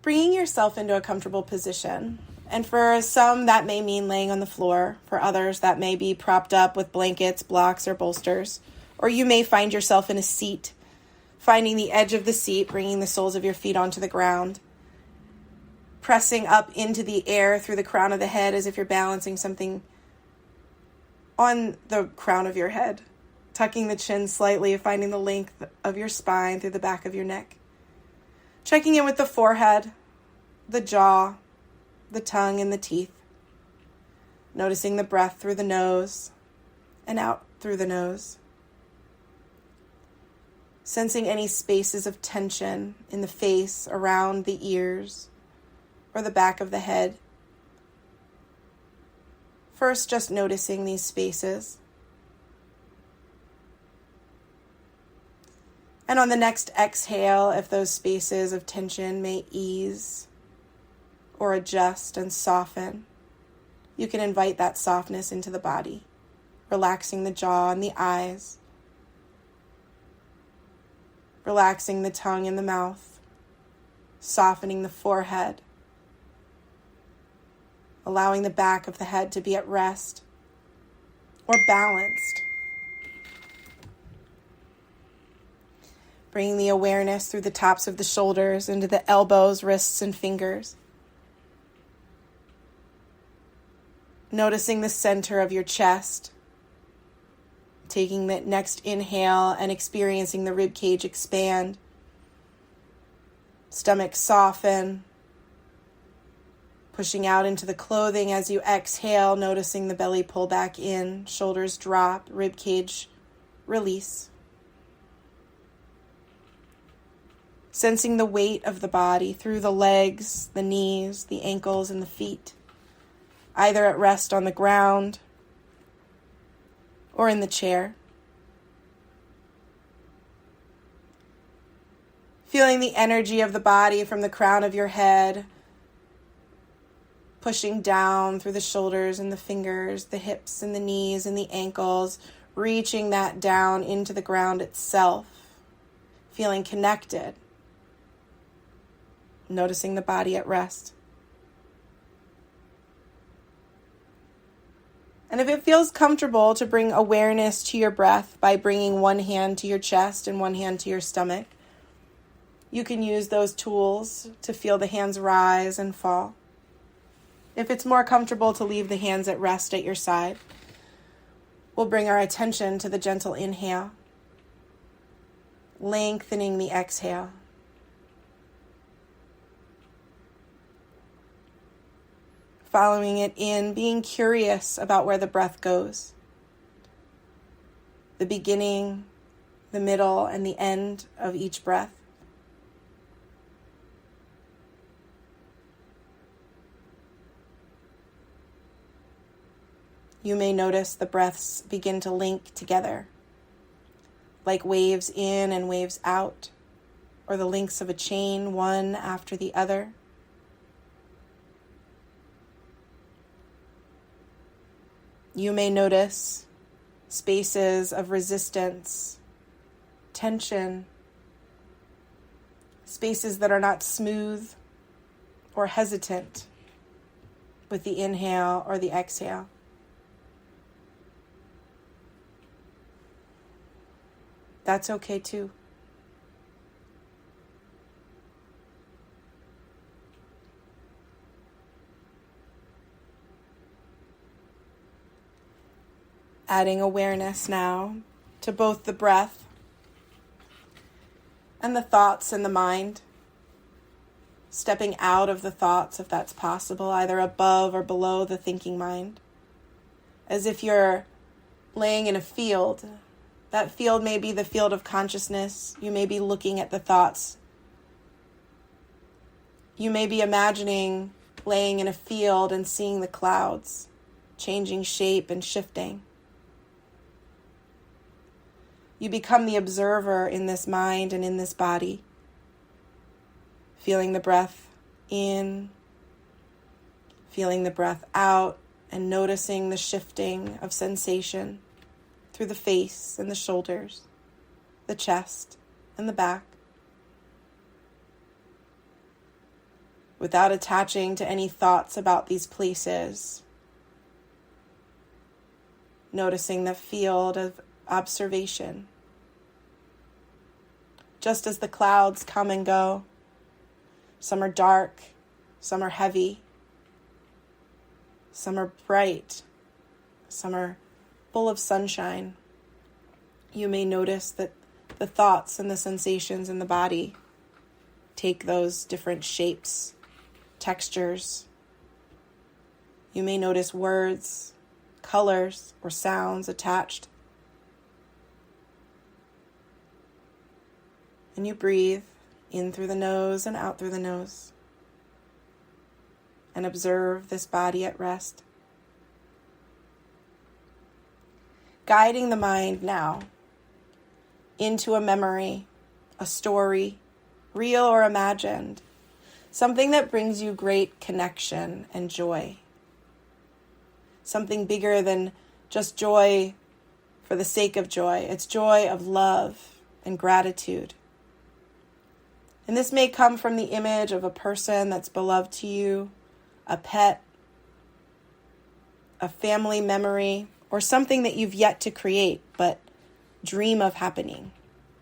Bringing yourself into a comfortable position. And for some, that may mean laying on the floor. For others, that may be propped up with blankets, blocks, or bolsters. Or you may find yourself in a seat, finding the edge of the seat, bringing the soles of your feet onto the ground, pressing up into the air through the crown of the head as if you're balancing something on the crown of your head, tucking the chin slightly, finding the length of your spine through the back of your neck. Checking in with the forehead, the jaw, the tongue, and the teeth. Noticing the breath through the nose and out through the nose. Sensing any spaces of tension in the face, around the ears, or the back of the head. First, just noticing these spaces. And on the next exhale, if those spaces of tension may ease or adjust and soften, you can invite that softness into the body, relaxing the jaw and the eyes, relaxing the tongue and the mouth, softening the forehead, allowing the back of the head to be at rest or balanced. Bringing the awareness through the tops of the shoulders into the elbows, wrists, and fingers. Noticing the center of your chest. Taking the next inhale and experiencing the rib cage expand. Stomach soften. Pushing out into the clothing as you exhale, noticing the belly pull back in, shoulders drop, rib cage release. Sensing the weight of the body through the legs, the knees, the ankles, and the feet, either at rest on the ground or in the chair. Feeling the energy of the body from the crown of your head, pushing down through the shoulders and the fingers, the hips and the knees and the ankles, reaching that down into the ground itself, feeling connected. Noticing the body at rest. And if it feels comfortable to bring awareness to your breath by bringing one hand to your chest and one hand to your stomach, you can use those tools to feel the hands rise and fall. If it's more comfortable to leave the hands at rest at your side, we'll bring our attention to the gentle inhale, lengthening the exhale. Following it in, being curious about where the breath goes. The beginning, the middle, and the end of each breath. You may notice the breaths begin to link together, like waves in and waves out, or the links of a chain, one after the other. You may notice spaces of resistance, tension, spaces that are not smooth or hesitant with the inhale or the exhale. That's okay too. Adding awareness now to both the breath and the thoughts in the mind. Stepping out of the thoughts if that's possible, either above or below the thinking mind. As if you're laying in a field. That field may be the field of consciousness. You may be looking at the thoughts. You may be imagining laying in a field and seeing the clouds, changing shape and shifting. You become the observer in this mind and in this body, feeling the breath in, feeling the breath out, and noticing the shifting of sensation through the face and the shoulders, the chest and the back. without attaching to any thoughts about these places. Noticing the field of observation. Just as the clouds come and go, some are dark, some are heavy, some are bright, some are full of sunshine. You may notice that the thoughts and the sensations in the body take those different shapes, textures. You may notice words, colors, or sounds attached. And you breathe in through the nose and out through the nose. And observe this body at rest. Guiding the mind now into a memory, a story, real or imagined, something that brings you great connection and joy. Something bigger than just joy for the sake of joy. It's joy of love and gratitude. And this may come from the image of a person that's beloved to you, a pet, a family memory, or something that you've yet to create but dream of happening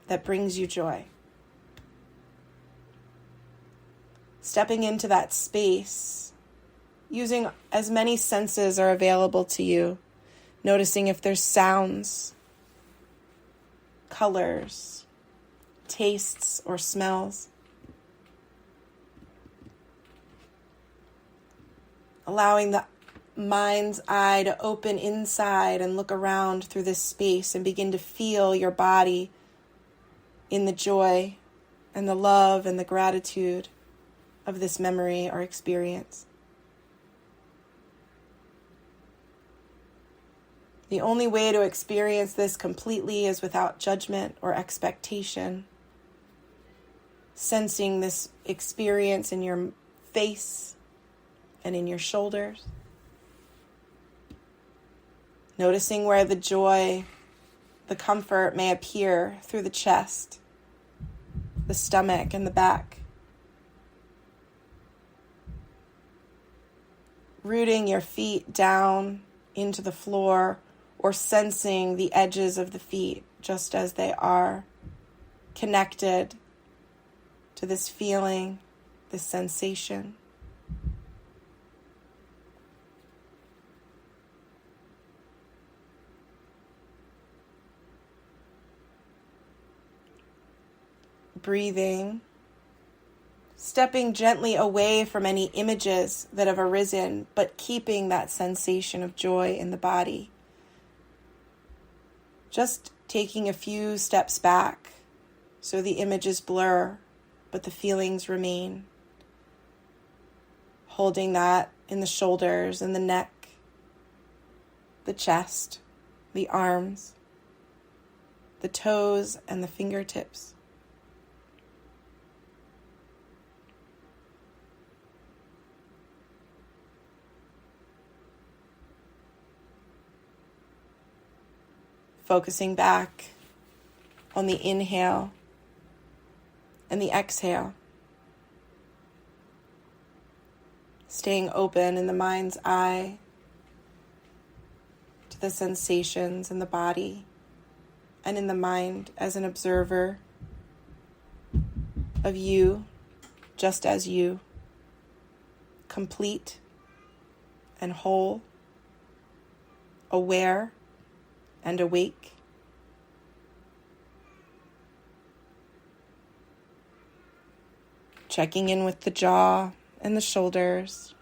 that brings you joy. Stepping into that space, using as many senses are available to you, noticing if there's sounds, colors, tastes, or smells. Allowing the mind's eye to open inside and look around through this space and begin to feel your body in the joy and the love and the gratitude of this memory or experience. The only way to experience this completely is without judgment or expectation. Sensing this experience in your face and in your shoulders. Noticing where the joy, the comfort may appear through the chest, the stomach, and the back. Rooting your feet down into the floor or sensing the edges of the feet just as they are, connected to this feeling, this sensation. Breathing, stepping gently away from any images that have arisen, but keeping that sensation of joy in the body. Just taking a few steps back so the images blur, but the feelings remain. Holding that in the shoulders and the neck, the chest, the arms, the toes, and the fingertips. Focusing back on the inhale and the exhale. Staying open in the mind's eye to the sensations in the body and in the mind as an observer of you, just as you, complete and whole, aware and awake. Checking in with the jaw and the shoulders,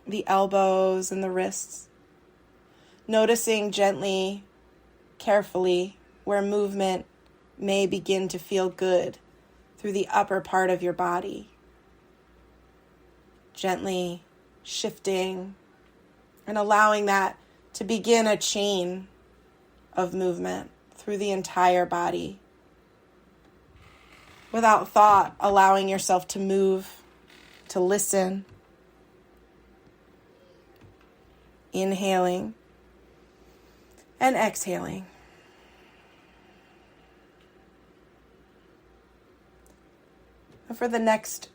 the elbows and the wrists. Noticing gently, carefully, where movement may begin to feel good through the upper part of your body. Gently shifting and allowing that to begin a chain of movement through the entire body. Without thought, allowing yourself to move, to listen. Inhaling and exhaling. And for the next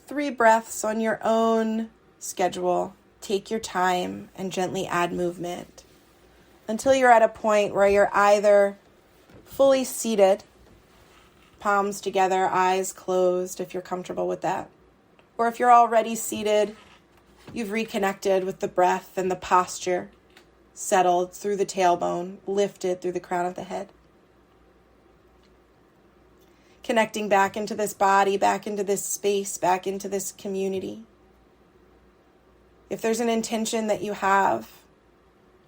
3 breaths on your own schedule. Take your time and gently add movement until you're at a point where you're either fully seated, palms together, eyes closed if you're comfortable with that, or if you're already seated, you've reconnected with the breath and the posture, settled through the tailbone, lifted through the crown of the head. Connecting back into this body, back into this space, back into this community. If there's an intention that you have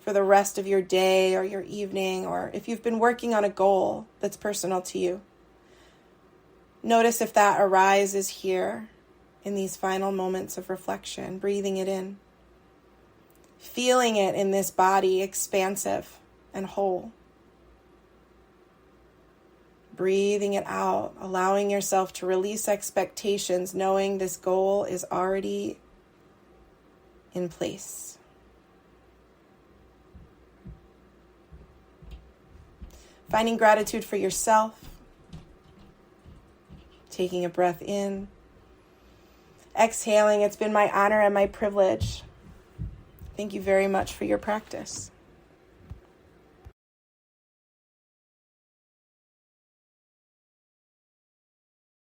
for the rest of your day or your evening, or if you've been working on a goal that's personal to you, notice if that arises here in these final moments of reflection, breathing it in, feeling it in this body expansive and whole. Breathing it out, allowing yourself to release expectations, knowing this goal is already in place. Finding gratitude for yourself, taking a breath in, exhaling. It's been my honor and my privilege. Thank you very much for your practice.